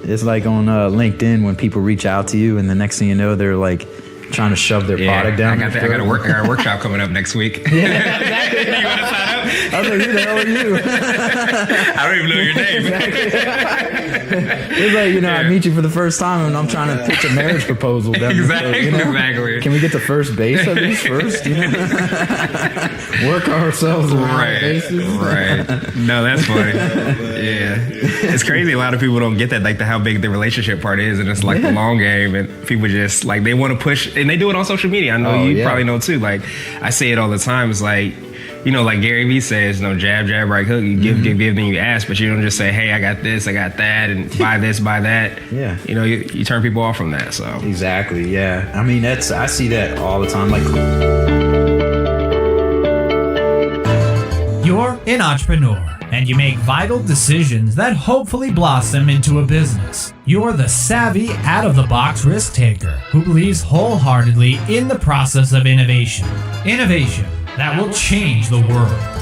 It's like on LinkedIn when people reach out to you and the next thing you know, they're like trying to shove their product down. I got a workshop coming up next week. Yeah, exactly. You want to sign up? I was like, who the hell are you? I don't even know your name. Exactly. It's like, I meet you for the first time and I'm trying to pitch a marriage proposal. Exactly. Exactly. Can we get to first base at least first? Work ourselves around bases. Right. No, that's funny. Yeah. It's crazy. A lot of people don't get that, like how big the relationship part is, and it's like the long game, and people just like they want to push, and they do it on social media. I know you probably know too. Like I say it all the time. It's like, like Gary Vee says, jab, jab, right hook. You give, then you ask, but you don't just say, hey, I got this, I got that, and buy this, buy that. Yeah. You turn people off from that. So exactly. Yeah. I mean, I see that all the time. Like, you're an entrepreneur and you make vital decisions that hopefully blossom into a business. You're the savvy, out-of-the-box risk taker who believes wholeheartedly in the process of innovation. Innovation that will change the world.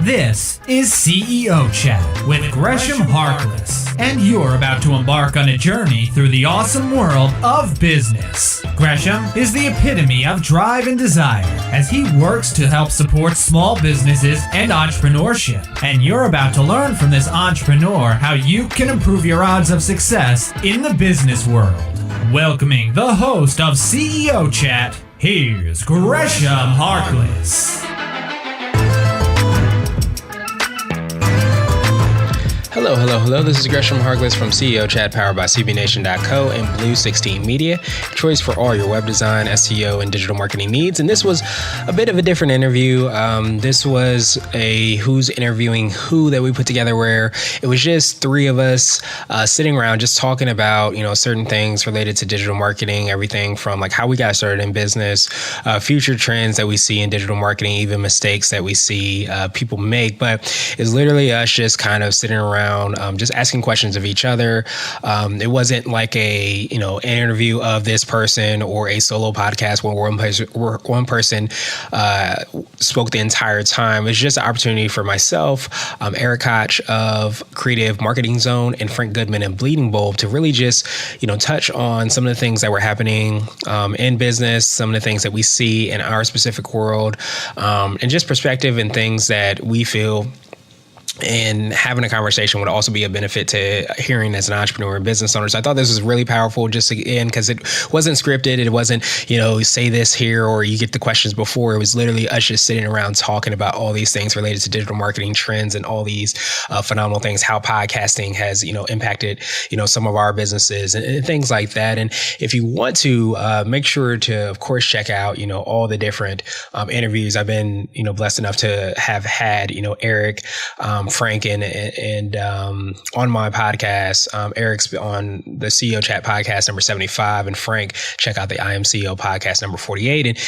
This is CEO Chat with Gresham Harkless, and you're about to embark on a journey through the awesome world of business. Gresham is the epitome of drive and desire as he works to help support small businesses and entrepreneurship. And you're about to learn from this entrepreneur how you can improve your odds of success in the business world. Welcoming the host of CEO Chat, here's Gresham Harkless. Hello. This is Gresham Harkless from CEO Chat, powered by CBNation.co and Blue 16 Media, choice for all your web design, SEO, and digital marketing needs. And this was a bit of a different interview. This was a Who's Interviewing Who that we put together, where it was just three of us sitting around just talking about, certain things related to digital marketing, everything from like how we got started in business, future trends that we see in digital marketing, even mistakes that we see people make. But it's literally us just kind of sitting around, just asking questions of each other. It wasn't like an interview of this person or a solo podcast where one person spoke the entire time. It's just an opportunity for myself, Eric Koch of Creative Marketing Zone, and Frank Goodman and Bleeding Bulb to really just, touch on some of the things that were happening in business, some of the things that we see in our specific world, and just perspective and things that we feel. And having a conversation would also be a benefit to hearing as an entrepreneur and business owner. So I thought this was really powerful, just again, because it wasn't scripted. It wasn't, say this here or you get the questions before. It was literally us just sitting around talking about all these things related to digital marketing trends and all these phenomenal things, how podcasting has, impacted, some of our businesses and things like that. And if you want to make sure to, of course, check out, all the different interviews. I've been, blessed enough to have had, Eric, Frank and on my podcast, Eric's on the CEO Chat podcast number 75, and Frank, check out the IMCO podcast number 48.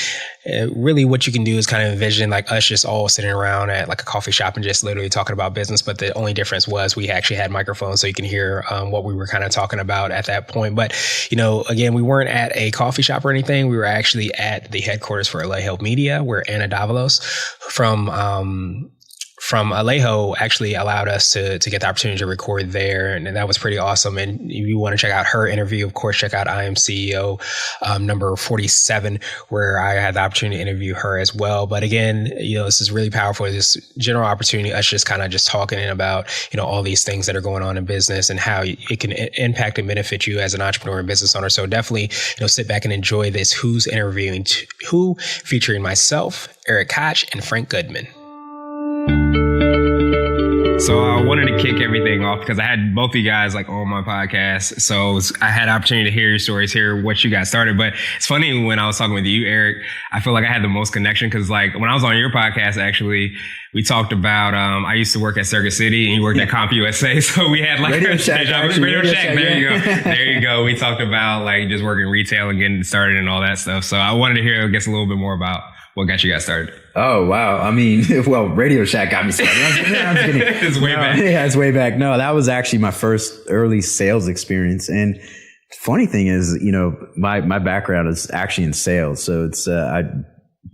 And really what you can do is kind of envision like us just all sitting around at like a coffee shop and just literally talking about business. But the only difference was we actually had microphones so you can hear what we were kind of talking about at that point. But, again, we weren't at a coffee shop or anything. We were actually at the headquarters for Alejo Media, where Anna Davalos from Alejo actually allowed us to get the opportunity to record there. And that was pretty awesome. And if you want to check out her interview, of course, check out IMCO number 47, where I had the opportunity to interview her as well. But again, this is really powerful. This general opportunity, us just kind of just talking about, all these things that are going on in business and how it can impact and benefit you as an entrepreneur and business owner. So definitely, sit back and enjoy this Who's Interviewing Who, featuring myself, Eric Koch, and Frank Goodman. So I wanted to kick everything off because I had both of you guys like on my podcast. So I had an opportunity to hear your stories, hear what you got started. But it's funny, when I was talking with you, Eric, I feel like I had the most connection because like when I was on your podcast, actually, we talked about, I used to work at Circuit City and you worked at CompUSA. So we had like Radio Shack. There you go. There you go. We talked about like just working retail and getting started and all that stuff. So I wanted to hear, I guess, a little bit more about what got you guys started. Oh, wow. I mean, well, Radio Shack got me started. I'm kidding. It's way back. Yeah, it's way back. No, that was actually my first early sales experience. And funny thing is, my background is actually in sales. So it's, I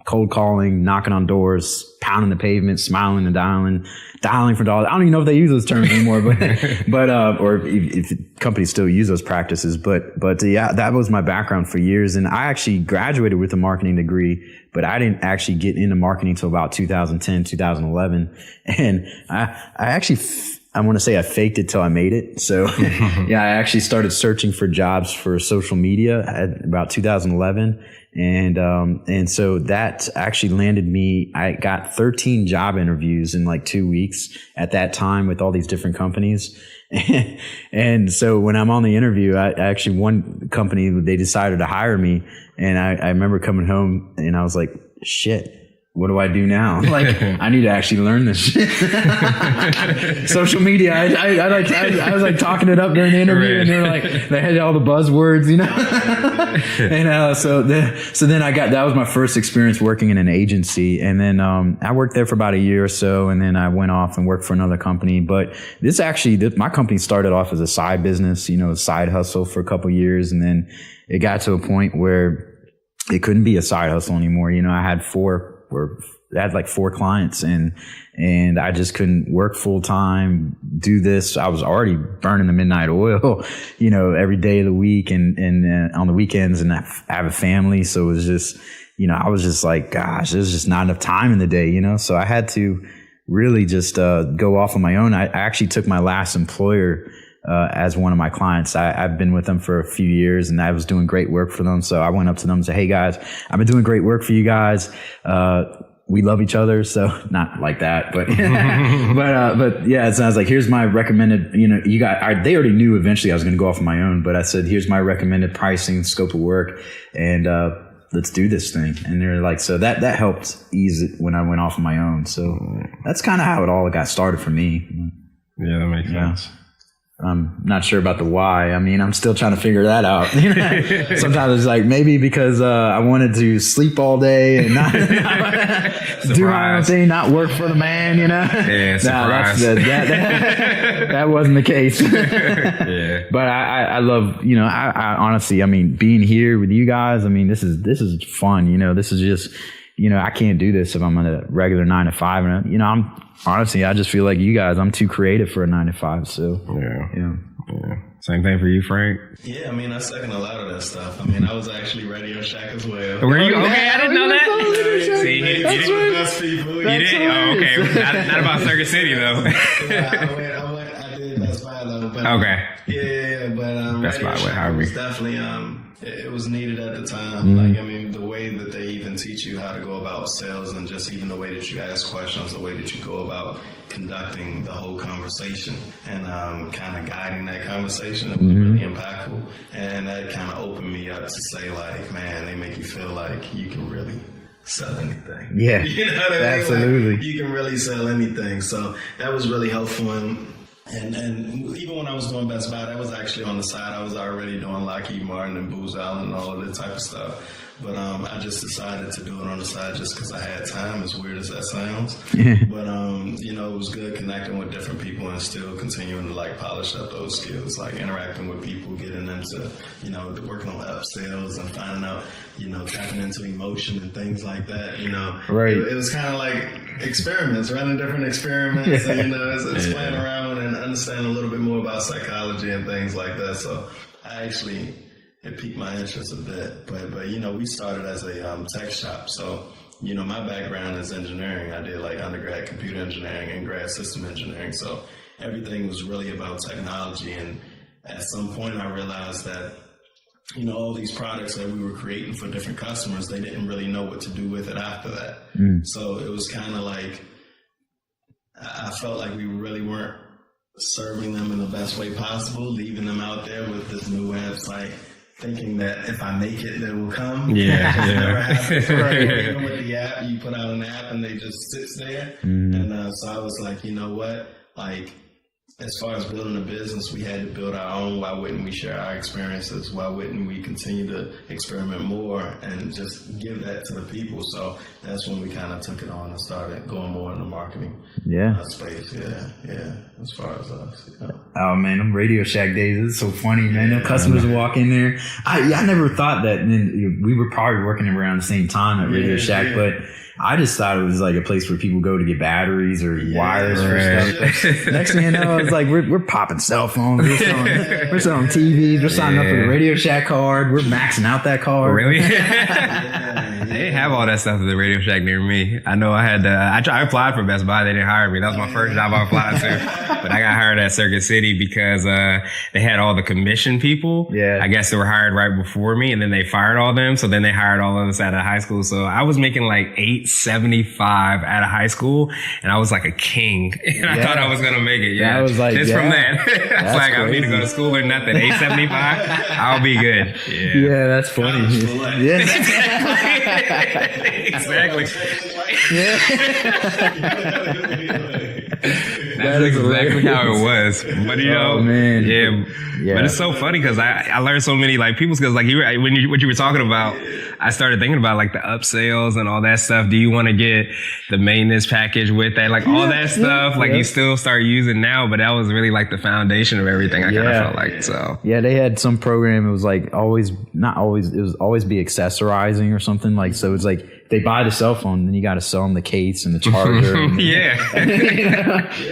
cold calling, knocking on doors, pounding the pavement, smiling and dialing for dollars. I don't even know if they use those terms anymore, but or if companies still use those practices. But yeah, that was my background for years. And I actually graduated with a marketing degree, but I didn't actually get into marketing until about 2010, 2011. And I want to say I faked it till I made it. So yeah, I actually started searching for jobs for social media at about 2011. And so that actually landed me, I got 13 job interviews in like 2 weeks at that time with all these different companies. And so when I'm on the interview, I actually, one company, they decided to hire me. And I remember coming home and I was like, shit, what do I do now? Like, I need to actually learn this shit. Social media. I was like talking it up during the interview, and they're like, they had all the buzzwords, you know. And so then that was my first experience working in an agency, and then I worked there for about a year or so, and then I went off and worked for another company. But my company started off as a side business, you know, a side hustle for a couple of years, and then it got to a point where it couldn't be a side hustle anymore. You know, I had like 4 clients and I just couldn't work full time, do this. I was already burning the midnight oil, you know, every day of the week and on the weekends, and I have a family. So it was just, you know, I was just like, gosh, there's just not enough time in the day, you know? So I had to really just, go off on my own. I actually took my last employer, as one of my clients. I've been with them for a few years and I was doing great work for them. So I went up to them and said, hey guys, I've been doing great work for you guys. We love each other. So not like that, but, but yeah, it sounds like, here's my recommended, you know, they already knew eventually I was going to go off on my own, but I said, here's my recommended pricing, scope of work, and, let's do this thing. And they're like, so that helped ease it when I went off on my own. So that's kind of how it all got started for me. Yeah, that makes sense. I'm not sure about the why. I mean, I'm still trying to figure that out. Sometimes it's like maybe because I wanted to sleep all day and not do my own thing, not work for the man, you know? Yeah, surprise. That wasn't the case. Yeah. But I love, you know, I honestly, I mean, being here with you guys, I mean, this is fun. You know, this is just, you know, I can't do this if I'm on a regular 9 to 5. And, you know, honestly, I just feel like you guys, I'm too creative for a 9 to 5. So, yeah. Same thing for you, Frank? Yeah, I mean, I second a lot of that stuff. I mean, I was actually Radio Shack as well. Were you? Okay, I didn't know that. See, you didn't. Best people. You didn't? Oh, okay. Not about Circuit City, though. I did Best Buy, though. But, okay. Yeah, but Best Buy, it was definitely, it was needed at the time. Like, I mean, the way that they even teach you how to go about sales and just even the way that you ask questions, the way that you go about conducting the whole conversation and kind of guiding that conversation, it was really impactful. And that kind of opened me up to say, like, man, they make you feel like you can really sell anything. Yeah, you know what I mean? absolutely. Like, you can really sell anything. So that was really helpful. And even when I was doing Best Buy, that was actually on the side. I was already doing Lockheed Martin and Booz Allen and all of that type of stuff. But I just decided to do it on the side just because I had time, as weird as that sounds. But, you know, it was good connecting with different people and still continuing to, like, polish up those skills, like interacting with people, getting into, you know, working on upsells and finding out, you know, tapping into emotion and things like that, you know. Right. It was kind of like experiments, running different experiments, and, you know, it's playing around and understanding a little bit more about psychology and things like that. So I actually... it piqued my interest a bit, but you know, we started as a tech shop. So, you know, my background is engineering. I did like undergrad computer engineering and grad system engineering. So everything was really about technology. And at some point I realized that, you know, all these products that we were creating for different customers, they didn't really know what to do with it after that. So it was kind of like, I felt like we really weren't serving them in the best way possible, leaving them out there with this new website, thinking that if I make it, they will come. Yeah. Never happens. Even with the app, you put out an app and they just sits there. And so I was like, you know what? Like, as far as building a business, we had to build our own. Why wouldn't we share our experiences? Why wouldn't we continue to experiment more and just give that to the people? So that's when we kind of took it on and started going more in the marketing space. Yeah. As far as us. Yeah. Oh man, them Radio Shack days, it's so funny, man. Them customers walk in there. I never thought that. And then we were probably working around the same time at Radio Shack, but I just thought it was like a place where people go to get batteries or wires or stuff. But next thing you know, it's like we're popping cell phones, we're selling TVs, we're signing up for the Radio Shack card, we're maxing out that card. Really? They didn't have all that stuff at the Radio Shack near me. I know I had I applied for Best Buy. They didn't hire me. That was my first job I applied to. But I got hired at Circuit City because they had all the commission people. Yeah. I guess they were hired right before me, and then they fired all them. So then they hired all of us out of high school. So I was making like $875 out of high school, and I was like a king. And I thought I was gonna make it. Yeah, that was like just from that. It's like I don't need to go to school or nothing. $875, I'll be good. Yeah, that's funny. Exactly. Yeah. That's exactly how it was. But you know, yeah. But it's so funny because I learned so many like people skills. Like what you were talking about, I started thinking about like the upsells and all that stuff. Do you want to get the maintenance package with that? Like all that stuff, like you still start using now, but that was really like the foundation of everything. I kind of felt like so. Yeah, they had some program. It was like it was always be accessorizing or something like. So it's like they buy the cell phone, then you got to sell them the case and the charger. And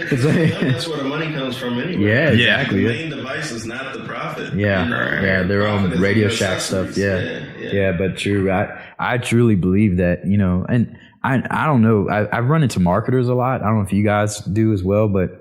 that's where the money comes from anyway. Yeah, exactly. The main device is not the profit. Yeah, their own Radio Shack stuff. Yeah, but true. I truly believe that, you know, and I don't know. I've run into marketers a lot. I don't know if you guys do as well, but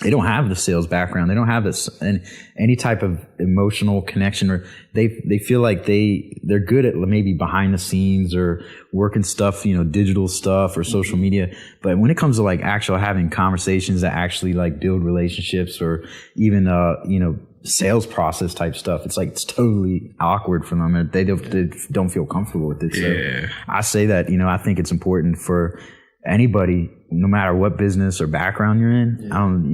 they don't have the sales background. They don't have this and any type of emotional connection, or they feel like they're good at maybe behind the scenes or working stuff, you know, digital stuff or social media. But when it comes to like actual having conversations that actually like build relationships or even, you know, sales process type stuff, it's like it's totally awkward for them. They don't feel comfortable with it. So I say that, you know, I think it's important for anybody, no matter what business or background you're in,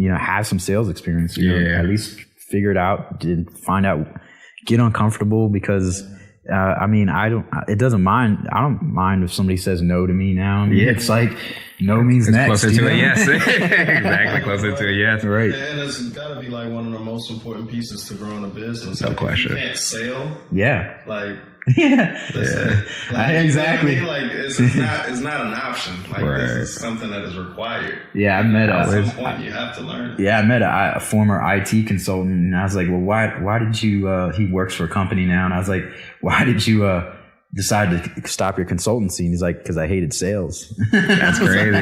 you know, have some sales experience. You know, at least figure it out, find out, get uncomfortable because, I mean, I don't mind if somebody says no to me now. It's like no means it's next. Closer to a yes. Exactly, closer to a yes. Right. And it's got to be like one of the most important pieces to growing a business. No question. If you can't sell. Like. Like, exactly. You know what I mean? Like it's not an option. Like this is something that is required. Yeah, I met at some point you have to learn. Yeah, I met a former IT consultant, and I was like, well, why did you? He works for a company now, and I was like, why did you decide to stop your consultancy? And he's like, because I hated sales. That's crazy.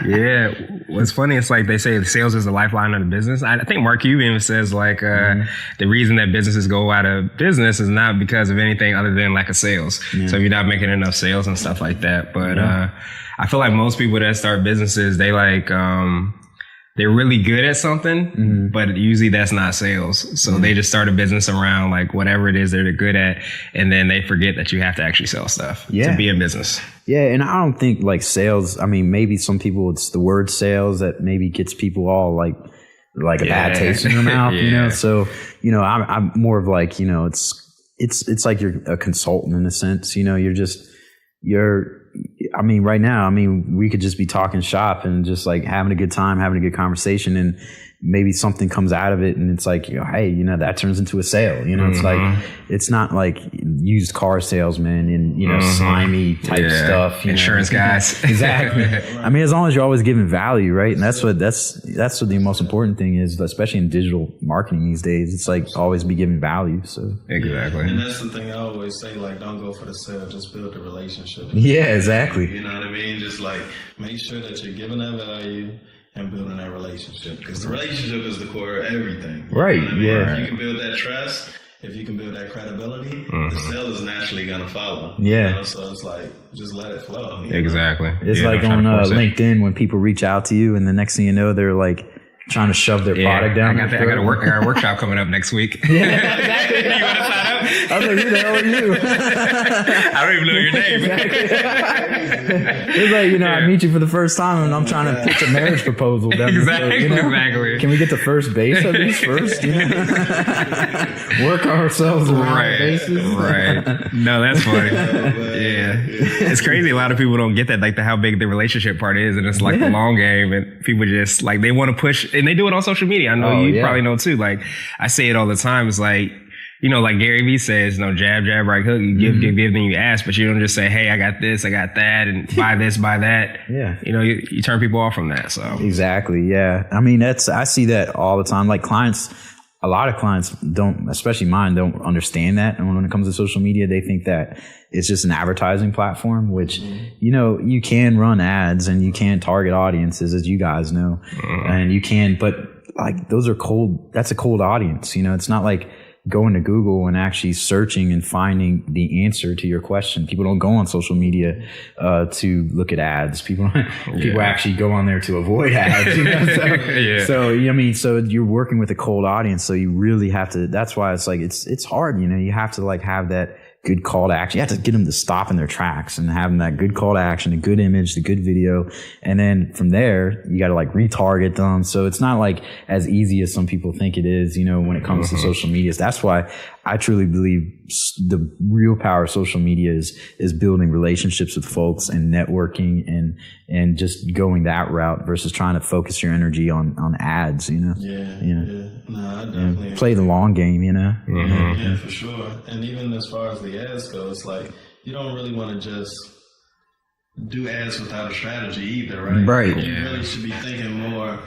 Yeah. What's funny, it's like they say sales is the lifeline of the business. I think Mark Cuban even says like the reason that businesses go out of business is not because of anything other than lack of sales. So if you're not making enough sales and stuff like that. But I feel like most people that start businesses, they like they're really good at something, but usually that's not sales. So they just start a business around like whatever it is they're good at, and then they forget that you have to actually sell stuff to be a business. Yeah, and I don't think like sales, I mean, maybe some people, it's the word sales that maybe gets people all like a bad taste in their mouth, you know? So, you know, I'm more of like, you know, it's like you're a consultant in a sense, you know, I mean, right now, I mean, we could just be talking shop and just like having a good time, having a good conversation, and maybe something comes out of it, and it's like, you know, hey, you know, that turns into a sale. You know, it's like, it's not like used car salesman and, you know, slimy type stuff. Insurance guys. Exactly. I mean, as long as you're always giving value, right? And that's what the most important thing is, especially in digital marketing these days. It's like always be giving value. So exactly. And that's the thing I always say, like, don't go for the sale, just build the relationship. Yeah, exactly. You know what I mean? Just like make sure that you're giving that value and building that relationship, because the relationship is the core of everything. Right. You know what I mean? Yeah. If you can build that trust, if you can build that credibility, the sale is naturally going to follow. Yeah. You know? So it's like, just let it flow. Exactly. It's like on LinkedIn when people reach out to you and the next thing you know, they're like trying to shove their product down. I got a workshop coming up next week. Yeah, exactly. You want to sign up? I was like, who the hell are you? I don't even know your name. It's like, I meet you for the first time and I'm trying to pitch a marriage proposal down Exactly. the road, Exactly. Can we get to first base at least first? Work ourselves around Right. bases. Right. No, that's funny. Yeah. It's crazy. A lot of people don't get that, like how big the relationship part is. And it's like the long game, and people just like, they want to push, and they do it on social media. I know you probably know too. Like I say it all the time. It's like, like Gary Vee says, jab, jab, right hook. You give, then you ask, but you don't just say, hey, I got this, I got that, and buy this, buy that. Yeah. You turn people off from that. So exactly. Yeah. I mean, I see that all the time. Like a lot of clients don't, especially mine, don't understand that. And when it comes to social media, they think that it's just an advertising platform, which, you can run ads and you can target audiences, as you guys know, and you can, but like that's a cold audience. It's not like going to Google and actually searching and finding the answer to your question. People don't go on social media to look at ads. People actually go on there to avoid ads. So you're working with a cold audience. So you really have to. That's why it's like it's hard. You have to like have that good call to action. You have to get them to stop in their tracks and have them that good call to action, a good image, the good video. And then from there, you got to like retarget them. So it's not like as easy as some people think it is, when it comes to social media. That's why I truly believe the real power of social media is building relationships with folks and networking and just going that route versus trying to focus your energy on ads, Yeah. No, I definitely play the long game, Yeah, for sure. And even as far as the ads go, it's like you don't really want to just do ads without a strategy either, right? Right. You really should be thinking more,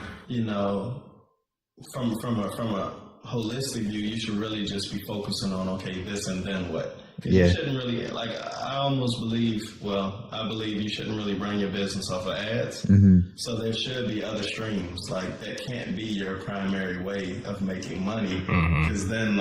from a holistic view. You should really just be focusing on, okay, this and then what. You shouldn't really, I believe you shouldn't really run your business off of ads. So there should be other streams, like that can't be your primary way of making money, because then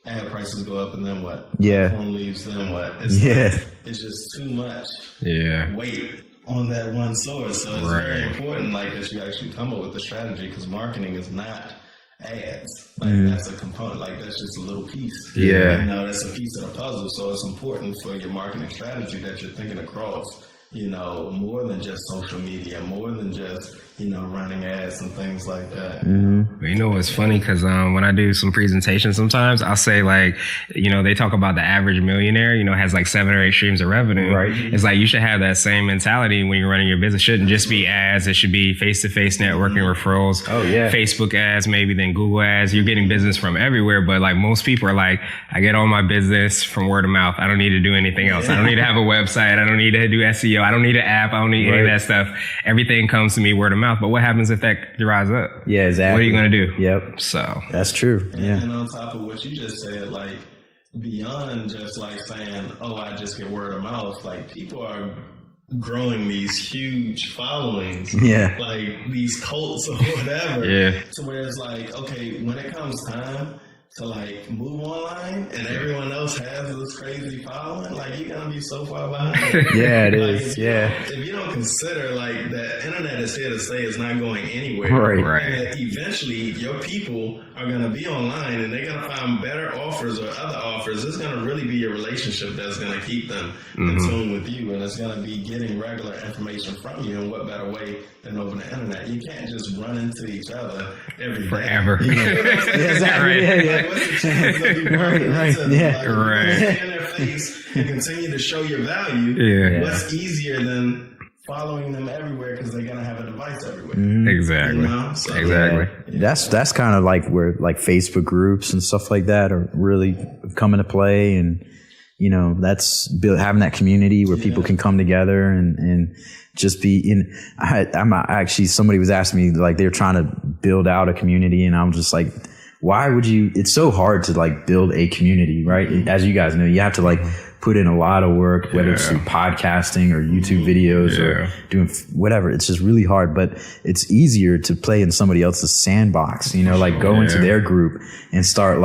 ad prices go up and then what? Phone leaves, then what? It's just too much weight on that one source. So it's very important that you actually come up with a strategy, because marketing is not ads. That's a component, that's just a little piece. That's a piece of the puzzle. So it's important for your marketing strategy that you're thinking across, more than just social media, more than just, running ads and things like that. It's funny because when I do some presentations, sometimes I'll say they talk about the average millionaire, has 7 or 8 streams of revenue. Right. It's like you should have that same mentality when you're running your business. It shouldn't just be ads. It should be face-to-face networking, referrals, Facebook ads, maybe then Google ads. You're getting business from everywhere, but most people are I get all my business from word of mouth. I don't need to do anything else. I don't need to have a website. I don't need to do SEO. I don't need an app. I don't need any of that stuff. Everything comes to me word of mouth. But what happens if that dries up? Yeah, exactly. What are you going to do? Yep. So that's true. Yeah. And on top of what you just said, beyond just saying, oh, I just get word of mouth, people are growing these huge followings, these cults or whatever, to where it's okay, when it comes time to move online and everyone else has this crazy following, you're gonna be so far behind. Yeah, it is. If you don't consider the internet is here to stay, it's not going anywhere. Right. And that eventually your people are gonna be online and they're gonna find better offers or other offers. It's gonna really be your relationship that's gonna keep them in tune with you, and it's gonna be getting regular information from you. And what better way than over the internet? You can't just run into each other every day. Forever. Exactly. What's the chance of you running into them? In their face and continue to show your value. What's easier than following them everywhere, because they're gonna have a device everywhere. Exactly. Exactly. That's kind of where Facebook groups and stuff like that are really come into play, and that's having that community where people can come together and just be in. I'm actually, somebody was asking me they're trying to build out a community, and I'm just why would you? It's so hard to build a community, right? As you guys know, you have to put in a lot of work, whether it's through podcasting or YouTube videos or doing whatever. It's just really hard, but it's easier to play in somebody else's sandbox, go into their group and start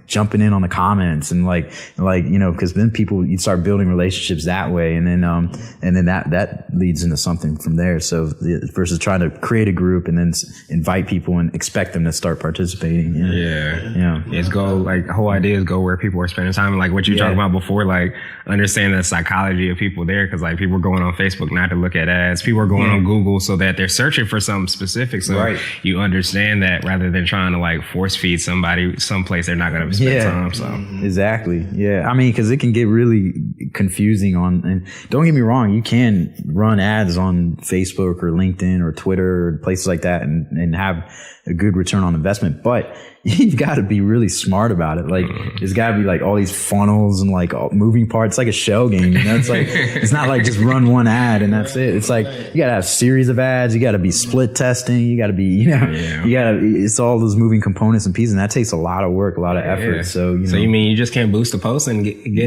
jumping in on the comments and like, because then you start building relationships that way. And then that leads into something from there. So versus trying to create a group and then invite people and expect them to start participating. It's the whole idea is go where people are spending time. Like what you talked about before, like understanding the psychology of people there. Cause like people are going on Facebook not to look at ads. People are going on Google so that they're searching for something specific. So you understand that rather than trying to like force feed somebody someplace they're not going to spend time. So exactly. Yeah. I mean, cause it can get really confusing and don't get me wrong. You can run ads on Facebook or LinkedIn or Twitter or places like that and have a good return on investment, but you've got to be really smart about it. Like there's got to be like all these funnels and like moving parts. It's like a shell game, you know? It's like, it's not like just run one ad and that's it. It's like you got to have a series of ads. You got to be split testing. You got to be, it's all those moving components and pieces, and that takes a lot of work, a lot of effort. So, you mean you just can't boost a post and get $1 What?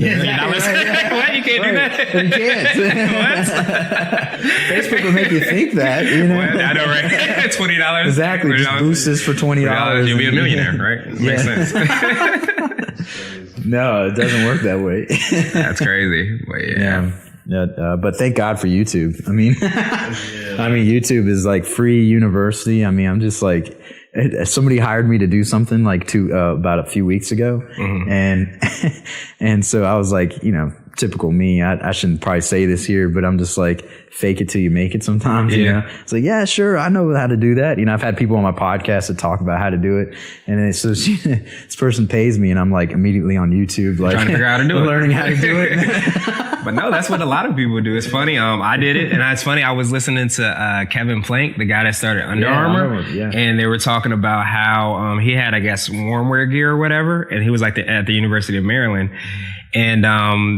You can't do that? You can't. Facebook will make you think that, What? I know, right? $20. Exactly. Just boost this for $20. You'll be a millionaire, right? Makes sense. No, it doesn't work that way. That's crazy. But but thank God for YouTube. I mean, YouTube is like free university. I mean, I'm just like, somebody hired me to do something like about a few weeks ago. And so I was like, typical me. I shouldn't probably say this here, but I'm just like, fake it till you make it sometimes, It's like, yeah, sure. I know how to do that. I've had people on my podcast that talk about how to do it. And then so this person pays me and I'm like immediately on YouTube, like trying to figure out how to do it. Learning how to do it. But no, that's what a lot of people do. It's funny. I did it, and it's funny. I was listening to Kevin Plank, the guy that started Under Armour, and they were talking about how he had, I guess, warm wear gear or whatever, and he was like at the University of Maryland. And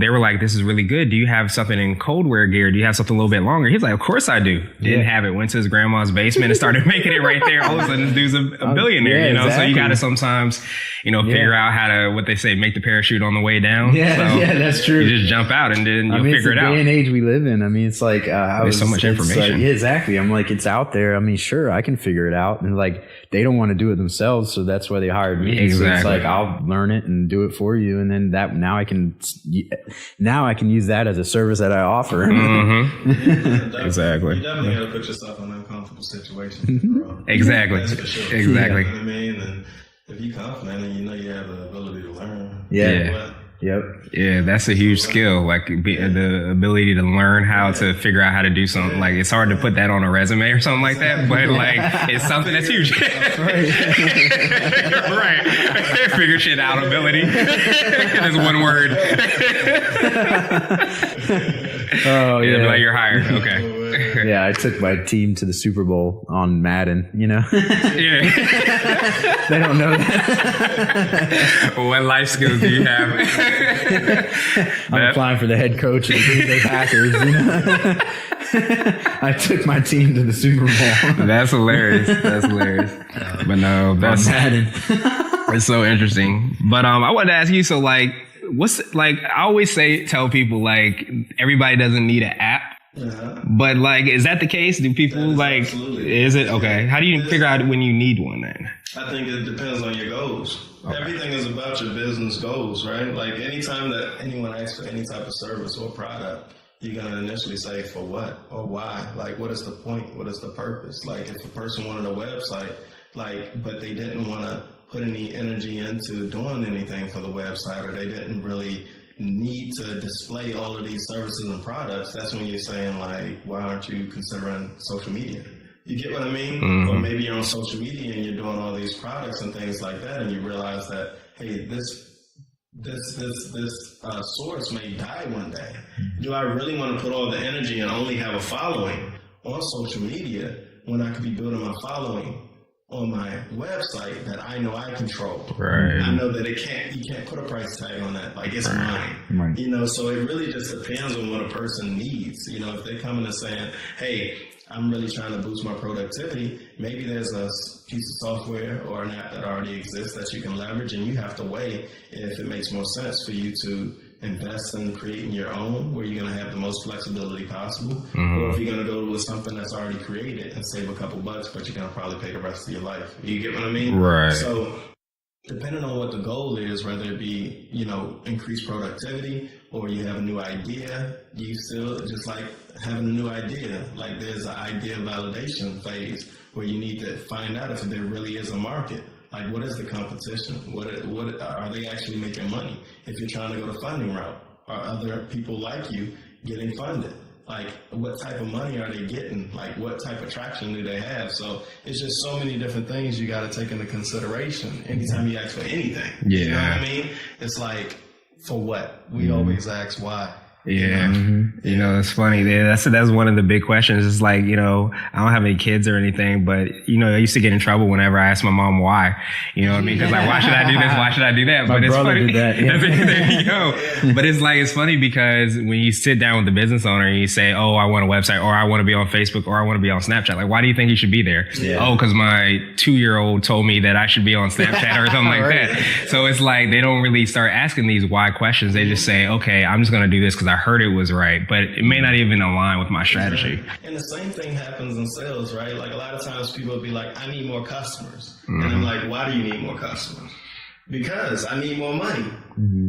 they were like, this is really good. Do you have something in cold wear gear? Do you have something a little bit longer? He's like, of course I do. Didn't have it. Went to his grandma's basement and started making it right there. All of a sudden, this dude's a billionaire, Exactly. So you got to sometimes, figure out how to, what they say, make the parachute on the way down. That's true. You just jump out and then you'll figure it out. It's the day and age we live in. I mean, it's like, there's so much information. Like, exactly. I'm like, it's out there. I mean, sure, I can figure it out. And like, they don't want to do it themselves. So that's why they hired me. Exactly. So it's like, I'll learn it and do it for you. And then now I can use that as a service that I offer. Exactly. You definitely got to put yourself in uncomfortable situations. Exactly. That's for sure. Exactly. You know what I mean? And if you're confident and you have the ability to learn. Yep. That's a huge skill. Like the ability to learn how to figure out how to do something. Like it's hard to put that on a resume or something like that, but like it's something that's huge. Right. Figure shit out ability. That's one word. Like you're hired. Okay. Yeah, I took my team to the Super Bowl on Madden, They don't know that. What life skills do you have? I'm applying for the head coach of the Green Bay Packers, I took my team to the Super Bowl. That's hilarious. But no, that's Madden. It's so interesting. But I wanted to ask you, so like, what's like, I always tell people like everybody doesn't need an app. But like, is that the case? Do people like, absolutely. Is it? Okay. How do you figure out when you need one then? I think it depends on your goals. Okay. Everything is about your business goals, right? Like anytime that anyone asks for any type of service or product, you're going to initially say for what or why? Like, what is the point? What is the purpose? Like if a person wanted a website, but they didn't want to put any energy into doing anything for the website, or they didn't really need to display all of these services and products, that's when you're saying like, why aren't you considering social media? You get what I mean? Mm-hmm. Or maybe you're on social media and you're doing all these products and things like that, and you realize that, hey, this source may die one day. Do I really want to put all the energy and only have a following on social media when I could be building my following on my website that I know I control? Right. I know that you can't put a price tag on that. Like it's mine. Right. So it really just depends on what a person needs. If they come in and saying, hey, I'm really trying to boost my productivity, maybe there's a piece of software or an app that already exists that you can leverage, and you have to weigh if it makes more sense for you to invest in creating your own, where you're going to have the most flexibility possible, or if you're going to go with something that's already created and save a couple bucks, but you're going to probably pay the rest of your life. You get what I mean? Right. So depending on what the goal is, whether it be, increased productivity or you have a new idea, you still just like having a new idea. Like there's an idea validation phase where you need to find out if there really is a market. Like what is the competition? What are they actually making money? If you're trying to go the funding route, are other people like you getting funded? Like what type of money are they getting? Like what type of traction do they have? So it's just so many different things you got to take into consideration anytime you ask for anything. Yeah. You know what I mean? It's like, for what? We always ask why. Yeah. It's funny. That's one of the big questions. It's like, I don't have any kids or anything, but, I used to get in trouble whenever I asked my mom why. You know what I mean? Because like, why should I do this? Why should I do that? My but it's brother funny. did that. Yeah. There you go. But it's funny because when you sit down with the business owner and you say, oh, I want a website, or I want to be on Facebook, or I want to be on Snapchat. Like, why do you think you should be there? Yeah. Oh, because my 2-year-old told me that I should be on Snapchat or something like Right. that. So it's like they don't really start asking these why questions. They just say, okay, I'm just going to do this because I heard it was right. But it may not even align with my strategy. And the same thing happens in sales, right? Like a lot of times people will be like, I need more customers. And I'm like, why do you need more customers? Because I need more money.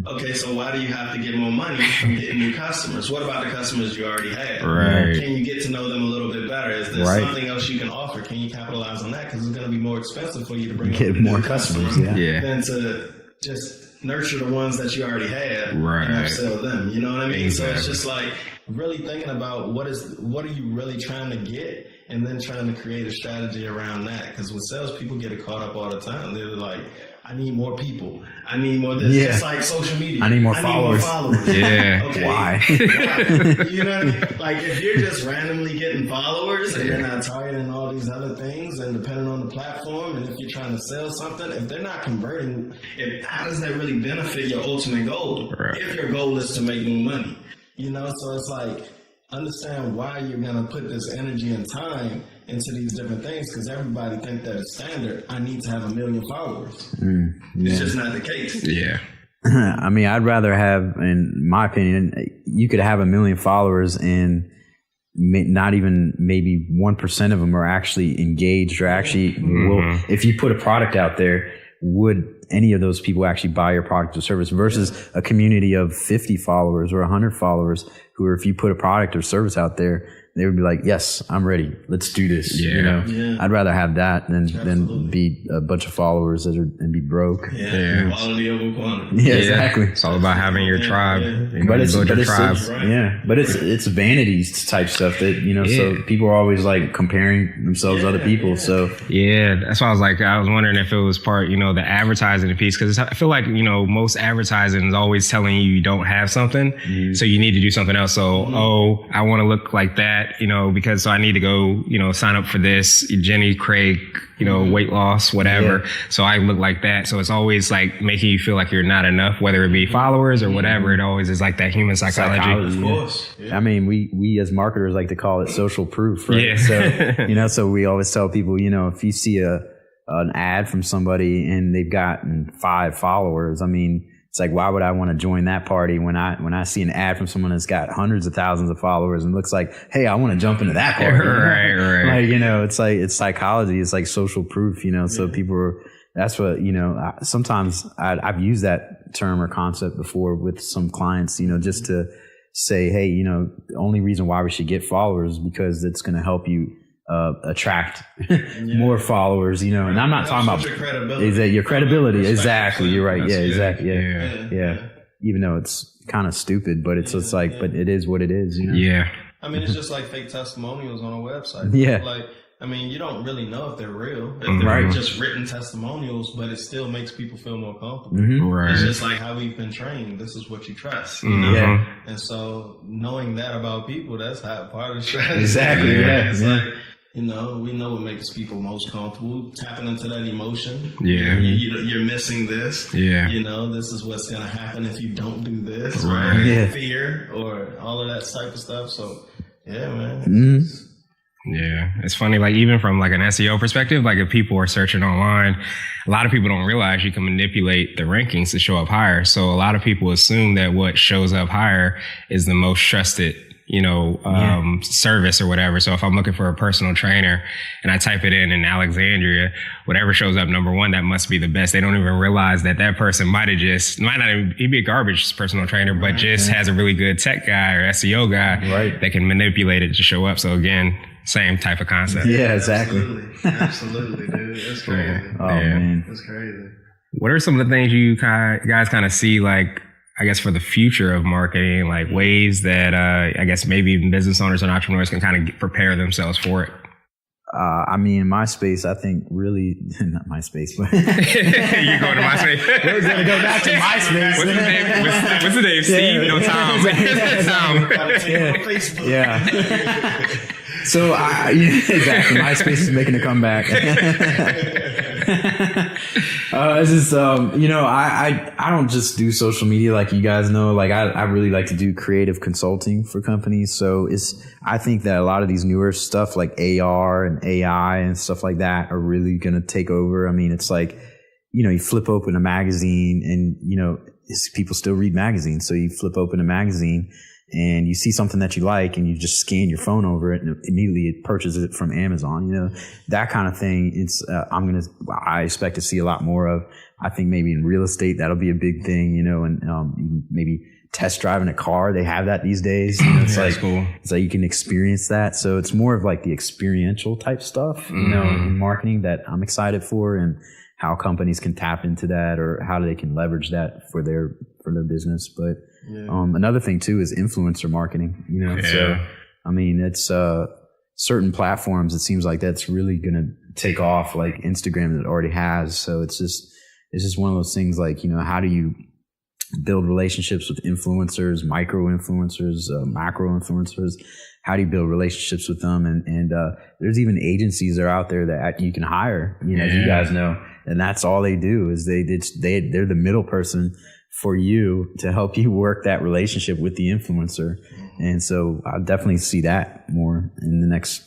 Okay, so why do you have to get more money from getting new customers? What about the customers you already have? Right. Can you get to know them a little bit better? Is there something else you can offer? Can you capitalize on that? Because it's going to be more expensive for you to bring Get on more new customers, yeah. than to just nurture the ones that you already have Right. and upsell them. You know what I mean? Exactly. So it's just like really thinking about what are you really trying to get, and then trying to create a strategy around that. Because with salespeople get it caught up all the time. They're like, I need more people. I need more this. Yeah. It's like social media. I need more followers. Yeah. Okay. Why? You know what I mean? Like if you're just randomly getting followers and you're not targeting all these other things, and depending on the platform, and if you're trying to sell something, if they're not converting, how does that really benefit your ultimate goal? Right. If your goal is to make more money, so it's like, understand why you're going to put this energy and time into these different things, because everybody think that it's standard. I need to have 1 million followers. It's just not the case. Yeah. I mean, I'd rather have, in my opinion, you could have 1 million followers and not even maybe 1% of them are actually engaged or actually will, if you put a product out there, would any of those people actually buy your product or service versus a community of 50 followers or 100 followers who are, if you put a product or service out there, they would be like, yes, I'm ready. Let's do this. Yeah. I'd rather have that than be a bunch of followers and be broke. Yeah. Quality over quantity. Yeah, exactly. It's all about having your tribe. You But it's, build your tribe. it's vanities type stuff that, so people are always like comparing themselves to other people. So Yeah, that's why I was wondering if it was part, the advertising piece, because I feel like, most advertising is always telling you don't have something, so you need to do something else. So, I want to look like that, because so I need to go, sign up for this Jenny Craig, weight loss, whatever. Yeah. So I look like that. So it's always like making you feel like you're not enough, whether it be followers or whatever. It always is like that human psychology. Of course. Yeah. I mean, we as marketers like to call it social proof, right? Yeah. So, so we always tell people, if you see an ad from somebody and they've gotten 5 followers, I mean, it's like, why would I want to join that party when I see an ad from someone that's got hundreds of thousands of followers and looks like, hey, I want to jump into that party. Right. Like, it's like, it's psychology. It's like social proof, so people are, that's what, sometimes I've used that term or concept before with some clients, just to say, hey, the only reason why we should get followers is because it's going to help you attract more followers, and I'm not talking about your credibility. Exactly. You're right. Yeah, exactly. Yeah. Even though it's kind of stupid, but it's like, but it is what it is, Yeah. I mean, it's just like fake testimonials on a website. Yeah. Like, I mean, you don't really know if they're real, if they're just written testimonials, but it still makes people feel more comfortable. Right. It's just like how we've been trained. This is what you trust. Yeah. And so knowing that about people, that's how part of the strategy. Exactly. Yeah. It's like, we know what makes people most comfortable, tapping into that emotion. Yeah. You're missing this. Yeah. This is what's going to happen if you don't do this. Right. Or fear or all of that type of stuff. So, yeah, man. Yeah, it's funny, like even from like an SEO perspective, like if people are searching online, a lot of people don't realize you can manipulate the rankings to show up higher. So a lot of people assume that what shows up higher is the most trusted, service or whatever. So if I'm looking for a personal trainer and I type it in Alexandria, whatever shows up number one, that must be the best. They don't even realize that person might not even, he'd be a garbage personal trainer, but just has a really good tech guy or SEO guy that can manipulate it to show up. So again, same type of concept. Yeah, exactly. Absolutely, dude. That's crazy. Oh, man. That's crazy. What are some of the things you guys kind of see, like, I guess, for the future of marketing, like ways that I guess maybe even business owners and entrepreneurs can kind of prepare themselves for it? I mean, MySpace, I think really, not MySpace, but You're going to MySpace. we're going to go back to MySpace. What's the name? What's the name? Steve? No, Tom. Tom. Yeah. So, exactly. MySpace is making a comeback. It's just, I don't just do social media like you guys know. Like, I really like to do creative consulting for companies. So I think that a lot of these newer stuff like AR and AI and stuff like that are really going to take over. I mean, it's like, you flip open a magazine and, people still read magazines. So you flip open a magazine and you see something that you like and you just scan your phone over it and immediately it purchases it from Amazon, that kind of thing. It's, I expect to see a lot more of. I think maybe in real estate, that'll be a big thing, and maybe test driving a car. They have that these days. It's like, cool. It's like you can experience that. So it's more of like the experiential type stuff, in marketing that I'm excited for, and how companies can tap into that or how they can leverage that for their business. But another thing too is influencer marketing, so I mean, it's certain platforms, it seems like that's really going to take off, like Instagram that already has. So it's just one of those things, like, how do you build relationships with influencers, micro influencers, macro influencers? How do you build relationships with them? And there's even agencies that are out there that you can hire, as you guys know, and that's all they do is they're the middle person for you to help you work that relationship with the influencer. And so I'll definitely see that more in the next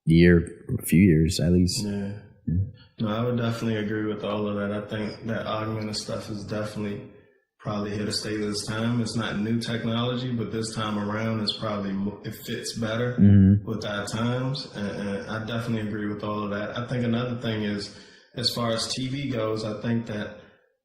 year, a few years at least. Yeah. No, I would definitely agree with all of that. I think that augmented stuff is definitely probably here to stay this time. It's not new technology, but this time around it fits better with our times. And I definitely agree with all of that. I think another thing is, as far as TV goes, I think that,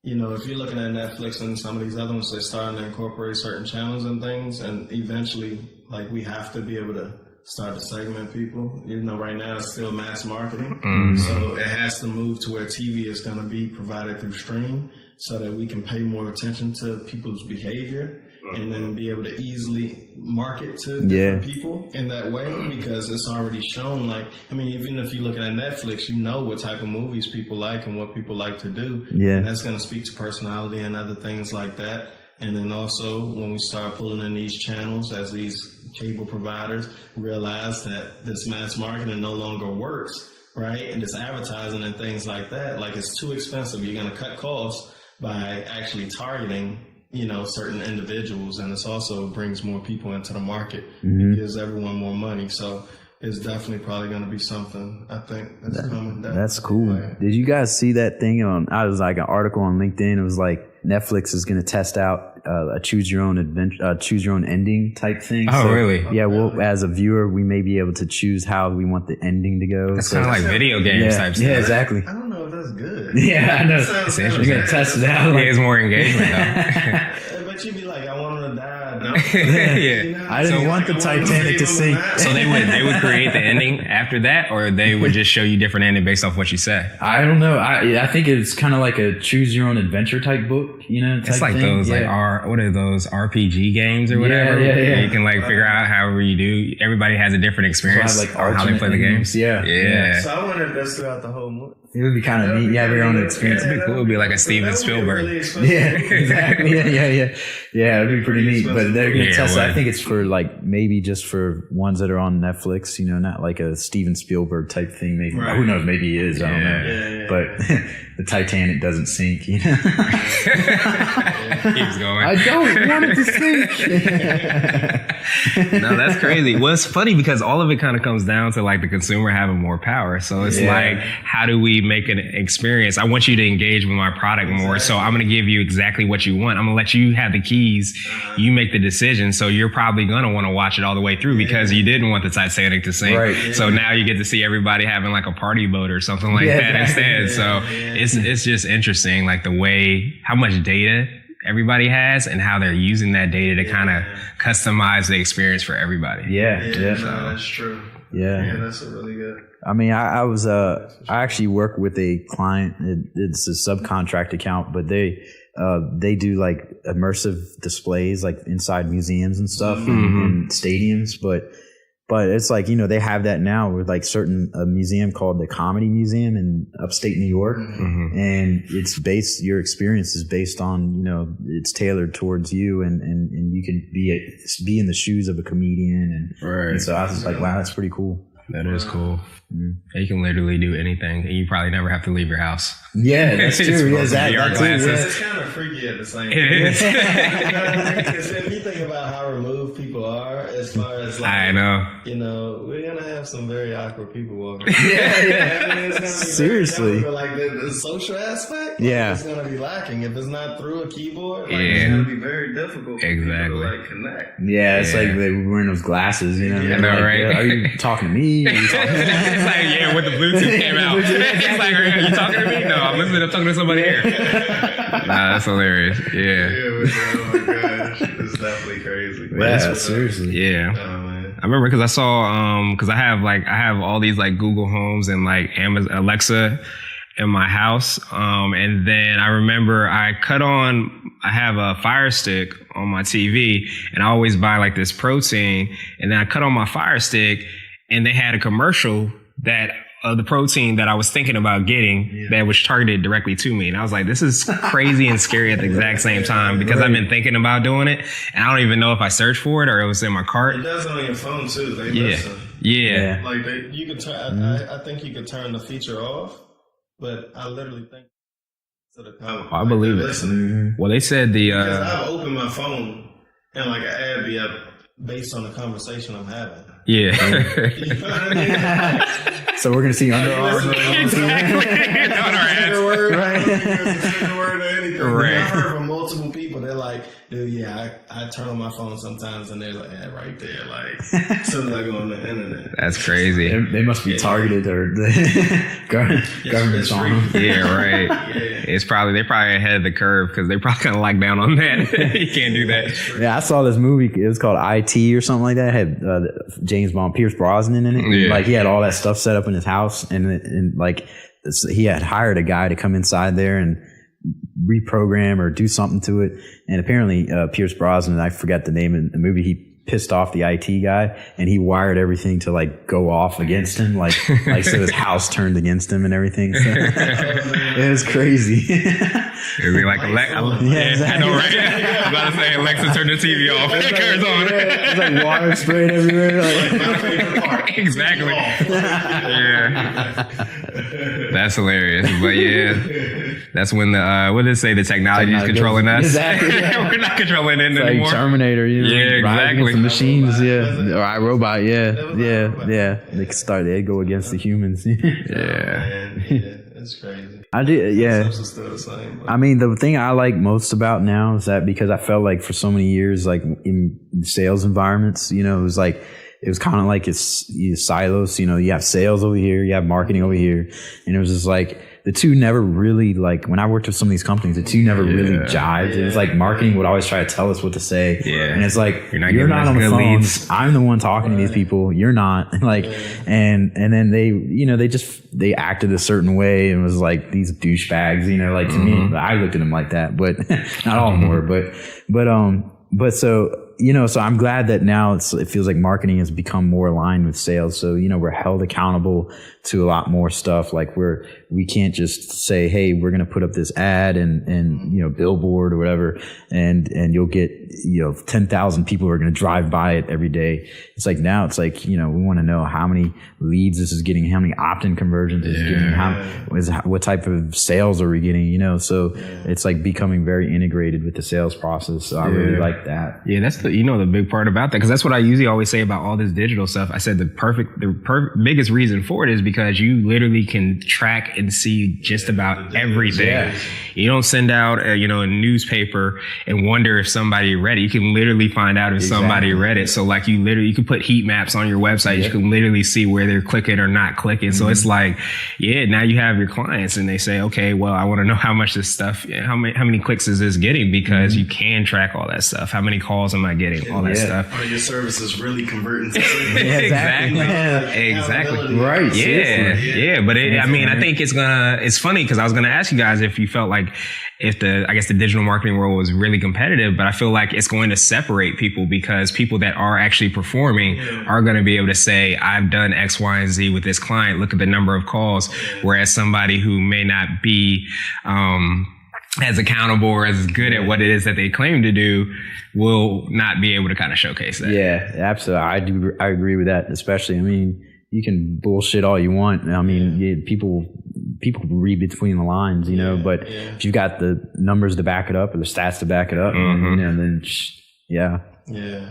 if you're looking at Netflix and some of these other ones, they're starting to incorporate certain channels and things. And eventually, like, we have to be able to start to segment people. Right now it's still mass marketing. So it has to move to where TV is going to be provided through stream so that we can pay more attention to people's behavior and then be able to easily market to different people in that way, because it's already shown. Like, I mean, even if you're looking at Netflix, what type of movies people like and what people like to do. Yeah. And that's going to speak to personality and other things like that. And then also when we start pulling in these channels, as these cable providers realize that this mass marketing no longer works, right? And this advertising and things like that, like, it's too expensive. You're going to cut costs by actually targeting, certain individuals. And this also brings more people into the market. It gives everyone more money. So it's definitely probably going to be something, I think, that's coming. That's cool. Did you guys see that thing I was like an article on LinkedIn. It was like Netflix is going to test out a choose your own ending type thing. Oh, so, really? Yeah. Well, as a viewer, we may be able to choose how we want the ending to go. That's kind of like video games type stuff. Yeah, exactly. I don't know if that's good. Yeah, I know. It's interesting. You're going to test it out. It is more engagement though. But you'd be like, I want him to die. No. I didn't want the Titanic to sink. So they would create the ending after that, or they would just show you different ending based off what you say? I don't know. I think it's kind of like a choose your own adventure type book, It's like thing. Those what are those RPG games or whatever? Yeah. You can figure out however you do. Everybody has a different experience so on how they play the games. Yeah. So I wonder if that's throughout the whole movie. It would be kind of neat. You have your own experience. It'd be cool. It would be like a Steven Spielberg. Really Exactly. Yeah, it'd be pretty neat. But they're going to test it. I think it's for maybe just for ones that are on Netflix, not like a Steven Spielberg type thing. Maybe who knows? Maybe he is. I don't know. Yeah. But the Titanic doesn't sink. Keeps going. I don't want it to sink. No, that's crazy. Well, it's funny because all of it kind of comes down to the consumer having more power. So it's how do we really make an experience. I want you to engage with my product more. So I'm going to give you exactly what you want. I'm going to let you have the keys. You make the decision. So you're probably going to want to watch it all the way through because you didn't want the Titanic to sink. Right. So now you get to see everybody having like a party boat or something like that instead. So it's just interesting, like the way, how much data everybody has and how they're using that data to kind of customize the experience for everybody. No, that's true. Yeah, that's a really good. I mean, I actually work with a client. It's a subcontract account, but they do like immersive displays like inside museums and stuff and stadiums. But it's like, they have that now with like a museum called the Comedy Museum in upstate New York. And your experience is based on, it's tailored towards you and you can be in the shoes of a comedian. And so I was just like, wow, that's pretty cool. That is cool. You can literally do anything, and you probably never have to leave your house. Yeah, that's true. Yeah, It's kind of freaky at the same time. It is. Because if you think about how removed people are, as far as like, I know. We're gonna have some very awkward people walking. Seriously. But like the social aspect, it's gonna be lacking if it's not through a keyboard. It's gonna be very difficult for people to like connect. Yeah, it's like they were wearing those glasses. I know, right? Are you talking to me? Are you talking to me? It's like, when the Bluetooth came out. It's like, are you talking to me? No, I'm talking to somebody here. Nah, that's hilarious. Yeah. Oh my gosh. It's definitely crazy. Yeah, seriously. Yeah. I remember because I saw, because I have all these like Google Homes and like Amazon Alexa in my house. And then I remember I have a Fire Stick on my TV and I always buy like this protein and then I cut on my Fire Stick and they had a commercial that the protein that I was thinking about getting that was targeted directly to me. And I was like, this is crazy and scary at the exact same time because I've been thinking about doing it and I don't even know if I searched for it or it was in my cart. It does on your phone too. They listen. Yeah. Like you can turn, I think you could turn the feature off, but I literally think to the comment. I believe it. Well, they said because I've opened my phone and like an ad be up based on the conversation I'm having. Yeah. You know what I mean? So we're gonna see Under Armour. Right. I've heard from multiple people. They're like, dude, I turn on my phone sometimes, and they're like, right there, like, as soon as I go on the internet. That's crazy. They must be targeted or the government's on them. Yeah, right. They probably ahead of the curve because they probably kind of lock down on that. You can't do that. Yeah, I saw this movie. It was called IT or something like that. It had James Bond, Pierce Brosnan in it. Yeah. Like he had all that stuff set up in his house, and like he had hired a guy to come inside there and reprogram or do something to it. And apparently Pierce Brosnan, I forgot the name of the movie, he pissed off the IT guy and he wired everything to like go off against him, like so his house turned against him and everything. So, it was crazy. It'd be like Alexa. I know, right? I was about to say Alexa, turn the TV off. It turns on. It's like water sprayed everywhere. Like, exactly. Yeah. That's hilarious. But yeah, that's when what did it say? The technology is controlling us. Exactly. We're not controlling it anymore. Like Terminator, Yeah, exactly. The machines, or iRobot, yeah. They'd go against the humans. It's crazy. I do, yeah. Still the same, I mean, the thing I like most about now is that because I felt like for so many years, like in sales environments, it was like, it was kind of like it's silos, you have sales over here, you have marketing over here. And it was just like, the two never really, like when I worked with some of these companies, the two never really jived. It was like marketing would always try to tell us what to say. Yeah. And it's like, you're not on the phone. Leads. I'm the one talking to these people. You're not. Like, and then they acted a certain way and was like these douchebags, like to me, I looked at them like that, but not all more, but so, so I'm glad that now it feels like marketing has become more aligned with sales. So, we're held accountable to a lot more stuff. Like we can't just say, hey, we're going to put up this ad and billboard or whatever. And you'll get, 10,000 people who are going to drive by it every day. It's like now it's like, we want to know how many leads this is getting, how many opt-in conversions it's getting, what type of sales are we getting, so it's like becoming very integrated with the sales process. So I really like that. Yeah. That's the big part about that, because that's what I usually always say about all this digital stuff. I said the biggest reason for it is because you literally can track and see just about everything. Yeah. You don't send out a newspaper and wonder if somebody read it. You can literally find out if somebody read it. So like you can put heat maps on your website. Yeah. You can literally see where they're clicking or not clicking. So it's like, now you have your clients and they say, okay, well, I want to know how much this stuff, how many clicks is this getting, because you can track all that stuff. How many calls am I getting? All that stuff. Are your services really converting to exactly. Right. Yeah. But I think it's funny because I was going to ask you guys if you felt like if the digital marketing world was really competitive, but I feel like it's going to separate people, because people that are actually performing are going to be able to say, I've done X, Y, and Z with this client. Look at the number of calls. Whereas somebody who may not be, as accountable or as good at what it is that they claim to do will not be able to kind of showcase that. Yeah, absolutely. I agree with that, especially. I mean, you can bullshit all you want. I mean, people read between the lines, but if you've got the numbers to back it up or the stats to back it up, then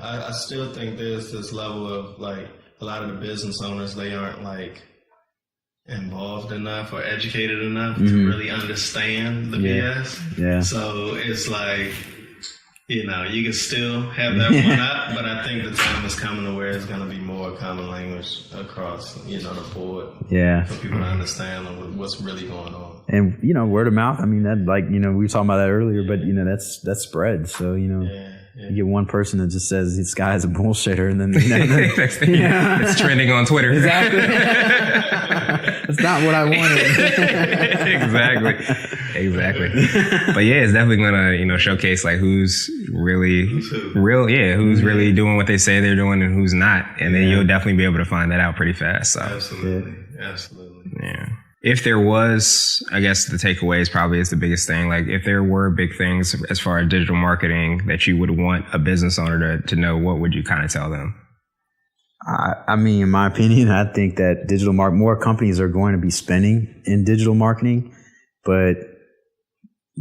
I still think there's this level of like a lot of the business owners, they aren't like involved enough or educated enough to really understand the BS. Yeah. So it's like, you can still have that one up, but I think the time is coming to where it's going to be more common language across, the board. Yeah. For people to understand what's really going on. And, word of mouth, I mean, that we were talking about that earlier, but, that's spread. So, you get one person that just says this guy's a bullshitter, and then it's trending on Twitter. Exactly. That's not what I wanted. Exactly. But it's definitely gonna showcase like who's really who's really doing what they say they're doing and who's not, and then you'll definitely be able to find that out pretty fast. So absolutely. Yeah. If there was, I guess the takeaways probably is the biggest thing. Like if there were big things as far as digital marketing that you would want a business owner to know, what would you kind of tell them? I mean, in my opinion, I think that more companies are going to be spending in digital marketing, but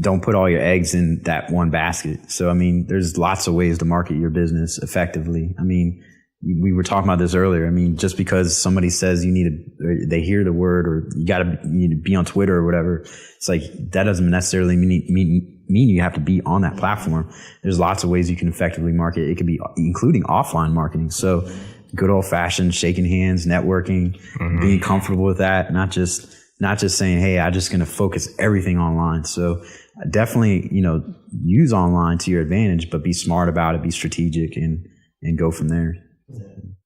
don't put all your eggs in that one basket. So, I mean, there's lots of ways to market your business effectively. I mean, we were talking about this earlier. I mean, just because somebody says they hear the word, or you need to be on Twitter or whatever, it's like that doesn't necessarily mean you have to be on that platform. There's lots of ways you can effectively market. It could be including offline marketing. So good old fashioned shaking hands, networking, being comfortable with that, not just saying, hey, I'm just going to focus everything online. So definitely, use online to your advantage, but be smart about it, be strategic, and go from there.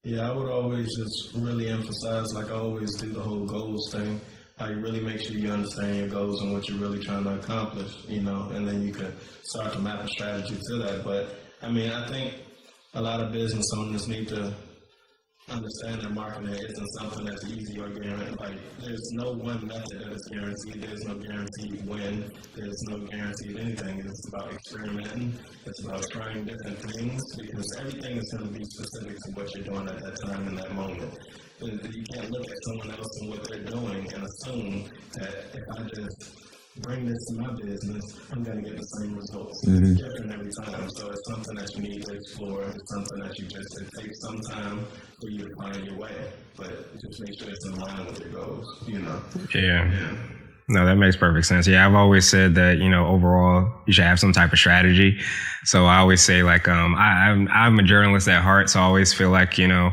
Yeah, I would always just really emphasize, like I always do, the whole goals thing. How you really make sure you understand your goals and what you're really trying to accomplish, and then you can start to map a strategy to that. But I mean, I think a lot of business owners need to understand that marketing isn't something that's easy or guaranteed. Like, there's no one method that is guaranteed. There's no guaranteed win. There's no guaranteed anything. It's about experimenting. It's about trying different things, because everything is going to be specific to what you're doing at that time in that moment. You can't look at someone else and what they're doing and assume that if I just bring this to my business, I'm going to get the same results. It's different every time. So it's something that you need to explore. It's something that it takes some time for you to find your way. But just make sure it's in line with your goals, Yeah. No, that makes perfect sense. Yeah, I've always said that, overall, you should have some type of strategy. So I always say, like, I'm a journalist at heart, so I always feel like, I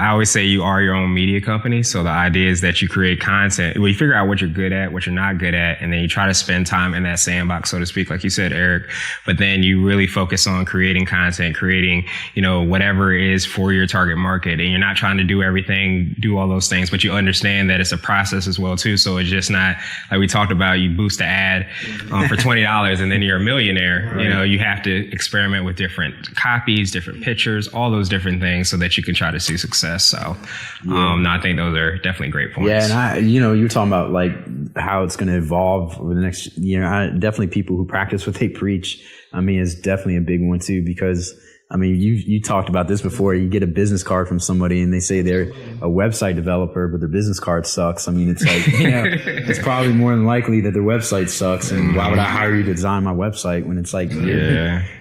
always say you are your own media company. So the idea is that you create content. You figure out what you're good at, what you're not good at, and then you try to spend time in that sandbox, so to speak, like you said, Eric. But then you really focus on creating content, creating, whatever it is for your target market. And you're not trying to do everything, do all those things, but you understand that it's a process as well, too. So it's just not like we talked about, you boost an ad for $20 and then you're a millionaire. Right. You have to experiment with different copies, different pictures, all those different things so that you can try to see success. So, no, I think those are definitely great points. Yeah, and you're talking about like how it's going to evolve over the next year. Definitely people who practice what they preach. I mean, it's definitely a big one too, because I mean, you talked about this before. You get a business card from somebody and they say they're a website developer, but their business card sucks. I mean, it's like, it's probably more than likely that their website sucks. And why would I hire you to design my website when it's like,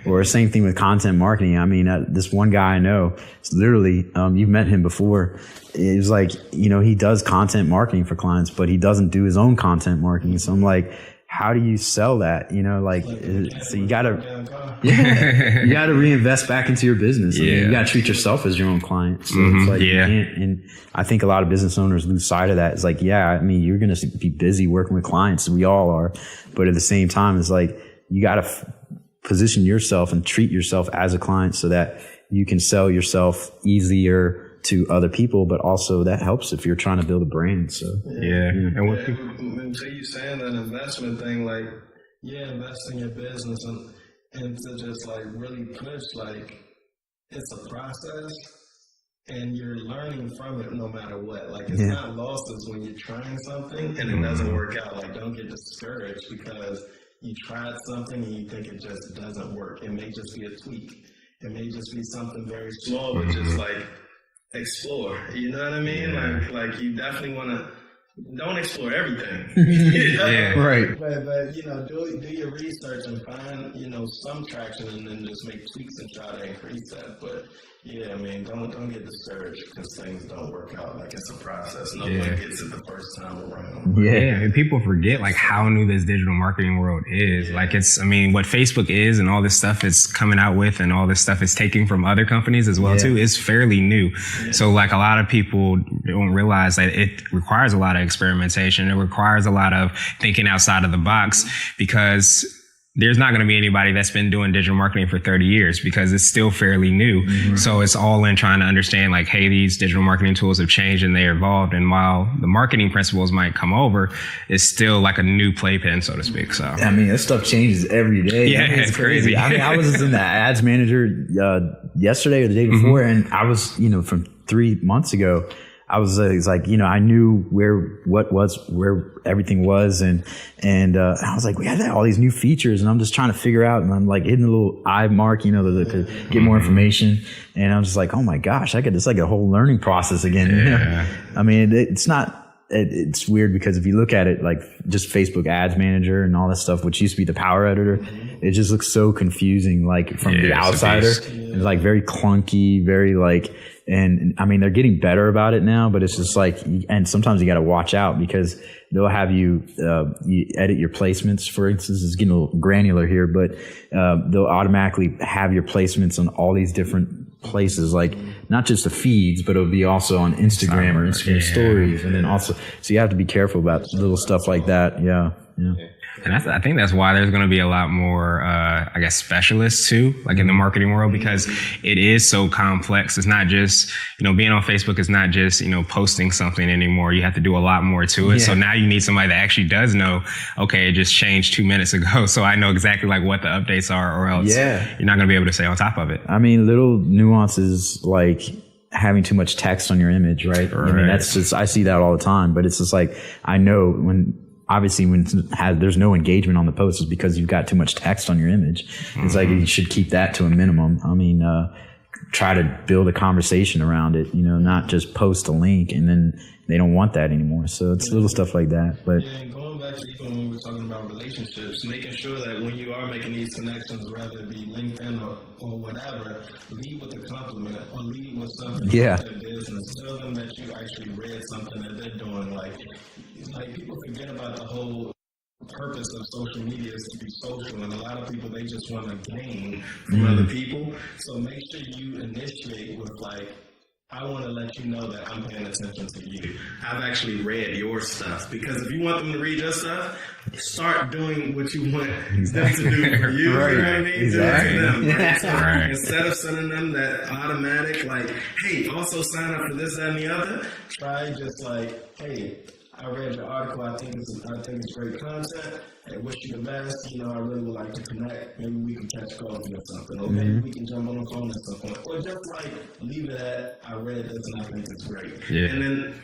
or same thing with content marketing. I mean, this one guy I know, it's literally, you've met him before. It was like, he does content marketing for clients, but he doesn't do his own content marketing. So I'm like, how do you sell that? So you gotta reinvest back into your business. I mean, you gotta treat yourself as your own client. So it's like, you can't, and I think a lot of business owners lose sight of that. It's like, I mean, you're going to be busy working with clients. We all are. But at the same time, it's like, you gotta position yourself and treat yourself as a client so that you can sell yourself easier to other people, but also that helps if you're trying to build a brand. So and until you saying that investment thing, like invest in your business and to just like really push, like it's a process and you're learning from it no matter what. Like it's not losses when you're trying something and it doesn't work out. Like don't get discouraged because you tried something and you think it just doesn't work. It may just be a tweak. It may just be something very small, but just like explore, you know what I mean? Like you definitely want to, don't explore everything. Right. But do your research and find, some traction and then just make tweaks and try to increase that. But I mean, don't get discouraged because things don't work out. Like it's a process. No one gets it the first time around. And people forget like how new this digital marketing world is. Like it's, I mean, what Facebook is and all this stuff it's coming out with and all this stuff it's taking from other companies as well too is fairly new. So like a lot of people don't realize that it requires a lot of experimentation. It requires a lot of thinking outside of the box because there's not going to be anybody that's been doing digital marketing for 30 years because it's still fairly new. So it's all in trying to understand like, hey, these digital marketing tools have changed and they evolved. And while the marketing principles might come over, it's still like a new playpen, so to speak. So, I mean, this stuff changes every day. Yeah, I mean, it's crazy. I mean, I was in the ads manager yesterday or the day before, and I was, from 3 months ago, I was like, I knew where everything was. And I was like, we had all these new features and I'm just trying to figure out, and I'm like hitting the little I mark, to get more information. And I'm just like, oh my gosh, it's like a whole learning process again. I mean, it's weird because if you look at it like just Facebook ads manager and all that stuff, which used to be the power editor, it just looks so confusing, like from the outsider. It's like very clunky, very like, and I mean, they're getting better about it now, but it's just like, and sometimes you got to watch out because they'll have you edit your placements. For instance, it's getting a little granular here, but they'll automatically have your placements on all these different places, like not just the feeds, but it'll be also on Instagram or Instagram stories. And then also, so you have to be careful about little stuff like that. Yeah. And I think that's why there's going to be a lot more, specialists too, like in the marketing world, because it is so complex. It's not just, being on Facebook is not just, posting something anymore. You have to do a lot more to it. So now you need somebody that actually does know, okay, it just changed 2 minutes ago. So I know exactly like what the updates are, or else you're not going to be able to stay on top of it. I mean, little nuances like having too much text on your image, right? I mean, that's just, I see that all the time, but it's just like, I know when there's no engagement on the post is because you've got too much text on your image. It's like you should keep that to a minimum. I mean, try to build a conversation around it, not just post a link and then they don't want that anymore. So it's little stuff like that. But and going back to even when we were talking about relationships, making sure that when you are making these connections, whether it be LinkedIn or whatever, lead with a compliment or lead with something about their business. Tell them that you actually read something that they're doing. Like people forget about the whole purpose of social media is to be social, and a lot of people, they just want to gain from other people. So make sure you initiate with like, I want to let you know that I'm paying attention to you. I've actually read your stuff, because if you want them to read your stuff, start doing what you want them to do for you. Right. You know what I mean? Exactly. Do it to them, right? So instead of sending them that automatic, like, hey, also sign up for this, that, and the other, try just like, hey, I read your article. I think it's great content. I wish you the best. I really would like to connect. Maybe we can catch coffee or something. Or maybe we can jump on the phone at some point. Or just like leave it at, I read this and I think it's great. Yeah. And then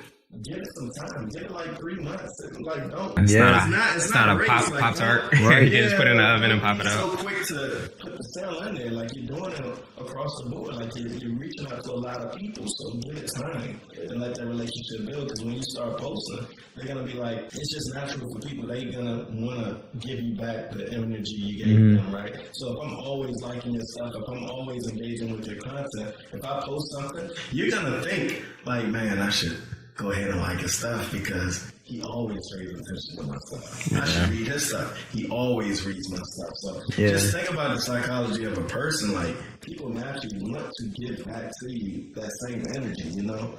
give it some time. Give it like 3 months. Like, don't. It's Yeah. not a race. pop tart. Right. You can just put it in the oven and pop it So out. quick to put the cell in there, like you're doing it across the board. Like you're reaching out to a lot of people. So give it time and let that relationship build. Because when you start posting, they're gonna be like, it's just natural for people. They're gonna wanna give you back the energy you gave them, right? So if I'm always liking your stuff, if I'm always engaging with your content, if I post something, you're gonna think like, man, I should go ahead and like his stuff because he always pays attention to my stuff. I should read his stuff. He always reads my stuff. So just think about the psychology of a person. Like, people naturally want to give back to you that same energy, you know?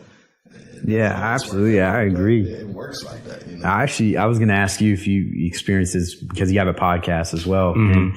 Yeah, absolutely. I agree. It works like that, you know? I was going to ask you if you experience this because you have a podcast as well. And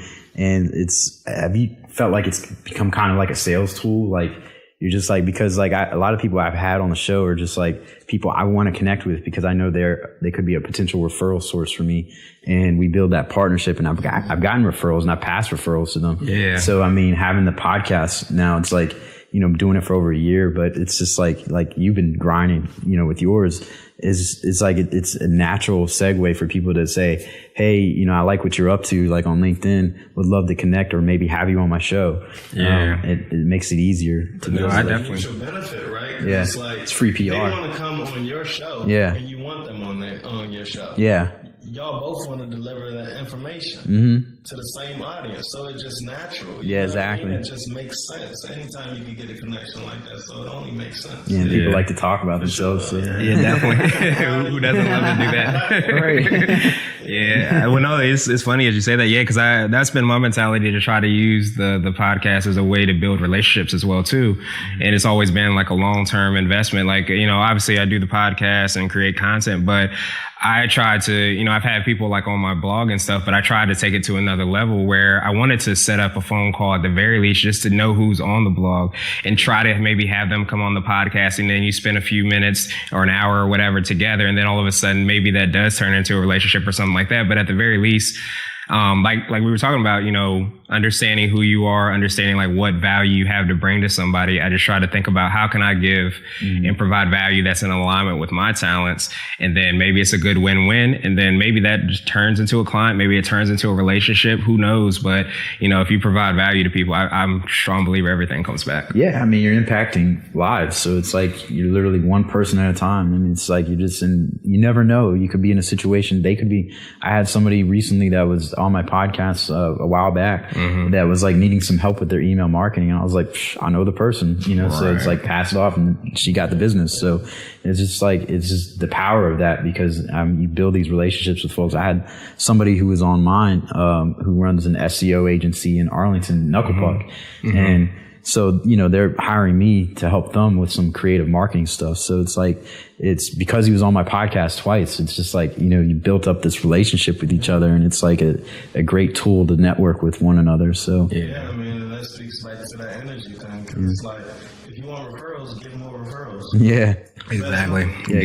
have you felt like it's become kind of like a sales tool? Like, you're just like, because like a lot of people I've had on the show are just like people I want to connect with because I know they could be a potential referral source for me, and we build that partnership. And I've gotten referrals and I've passed referrals to them. Yeah. So I mean, having the podcast now, it's like, you know, I'm doing it for over a year, but it's just like you've been grinding, you know, with yours. It's like it's a natural segue for people to say, hey, you know, I like what you're up to, like on LinkedIn, would love to connect or maybe have you on my show. Yeah. It makes it easier to do. I There's definitely. mutual benefit, right? Yeah. It's like It's free PR. They want to come on your show, Yeah. and you want them on your show. Yeah. Y'all both want to deliver that information to the same audience, so it's just natural. You Yeah, know what I exactly. mean? It just makes sense. Anytime you can get a connection like that, so it only makes sense. Yeah. And people Yeah. like to talk about themselves. So. Yeah, definitely. Who doesn't love to do that? Right. Yeah. Well, no, it's funny as you say that. Yeah, because that's been my mentality to try to use the podcast as a way to build relationships as well too. And it's always been like a long-term investment. Like, you know, obviously I do the podcast and create content, but I try to, you know, I've had people like on my blog and stuff, but I tried to take it to another level where I wanted to set up a phone call at the very least just to know who's on the blog and try to maybe have them come on the podcast, and then you spend a few minutes or an hour or whatever together, and then all of a sudden maybe that does turn into a relationship or something like that. But at the very least, like we were talking about, you know, understanding who you are, understanding like what value you have to bring to somebody. I just try to think about how can I give and provide value that's in alignment with my talents. And then maybe it's a good win-win. And then maybe that just turns into a client. Maybe it turns into a relationship. Who knows? But, you know, if you provide value to people, I'm a strong believer everything comes back. Yeah. I mean, you're impacting lives. So it's like you're literally one person at a time. And it's like you're just you never know. You could be in a situation. I had somebody recently that was on my podcast a while back that was like needing some help with their email marketing. And I was like, I know the person, you know, so it's like pass it off and she got the business. So it's just the power of that because you build these relationships with folks. I had somebody who was on mine who runs an SEO agency in Arlington, Knucklepuck. And so, you know, they're hiring me to help them with some creative marketing stuff. So it's like, it's because he was on my podcast twice. It's just like, you know, you built up this relationship with each other, and it's like a great tool to network with one another. So Yeah, I mean, that speaks back to that energy thing. Because it's like, if you want referrals, give more referrals. yeah. Exactly. Yeah.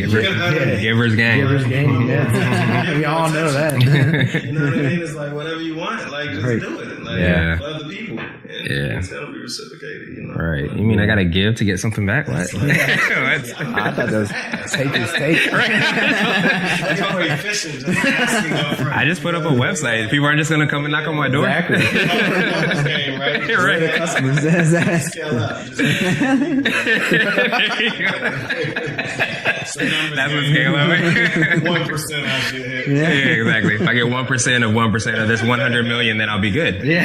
Giver's game. Giver's game. Yeah. We all know that. You know what I mean? It's like whatever you want, like just Right. do it. Like Yeah. for other people. And Yeah. it's gonna be reciprocated, you know. Right. You mean I gotta give to get something back? What? What? I thought that was take is take. That's why we're efficient. Just asking up front. I just put up a website. People aren't just gonna come and knock on my door. Exactly. Numbers game, right? Right. Customers. Scale up. That's what scale of it. 1% I should hit. Yeah, exactly. If I get 1% of 1% of this 100 million, then I'll be good. Yeah.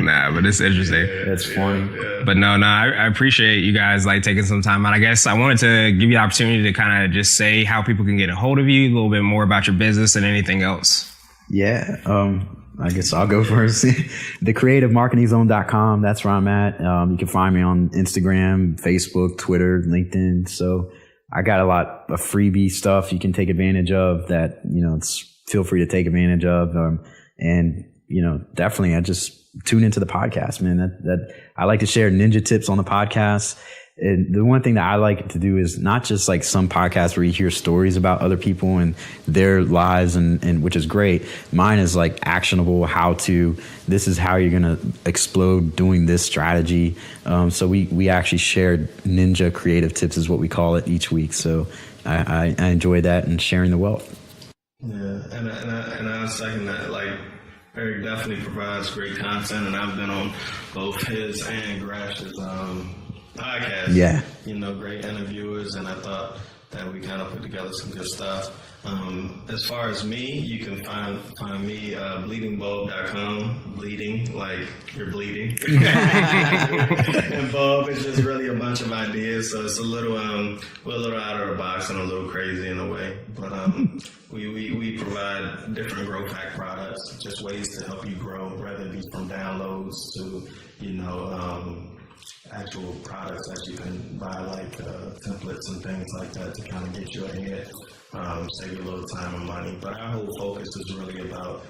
Nah, but it's interesting. That's funny. But no, I appreciate you guys like taking some time out. I guess I wanted to give you the opportunity to kind of just say how people can get a hold of you, a little bit more about your business and anything else. Yeah. I guess I'll go first. TheCreativeMarketingZone.com. That's where I'm at. You can find me on Instagram, Facebook, Twitter, LinkedIn. So I got a lot of freebie stuff you can take advantage of that, you know, feel free to take advantage of. And, you know, definitely I just tune into the podcast, man. That I like to share ninja tips on the podcast. And the one thing that I like to do is not just like some podcasts where you hear stories about other people and their lives and which is great. Mine is like actionable this is how you're going to explode doing this strategy. So we actually shared ninja creative tips is what we call it each week. So I enjoy that and sharing the wealth. Yeah, and I second that. Like, Eric definitely provides great content, and I've been on both his and Grash's podcasts. Yeah. You know, great interviewers, and I thought that we kind of put together some good stuff. As far as me, you can find me bleedingbulb.com. Bleeding, like you're bleeding. And bulb is just really a bunch of ideas. So it's a little we're a little out of the box and a little crazy in a way. But we provide different growth hack products, just ways to help you grow, whether it be from downloads to, you know, actual products that you can buy, like templates and things like that to kind of get you ahead, save you a little time and money. But our whole focus is really about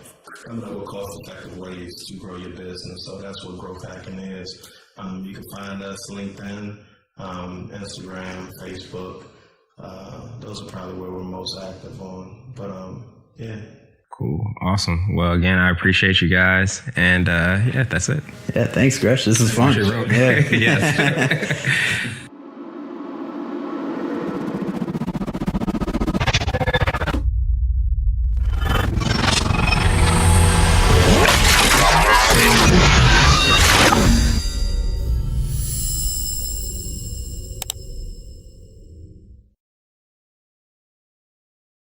coming up with cost-effective ways to grow your business. So that's what growth hacking is. You can find us LinkedIn, Instagram, Facebook. Those are probably where we're most active on. But yeah. Cool. Awesome. Well, again, I appreciate you guys. And yeah, that's it. Yeah, thanks, Gresh. This is fun. Yeah. Yes.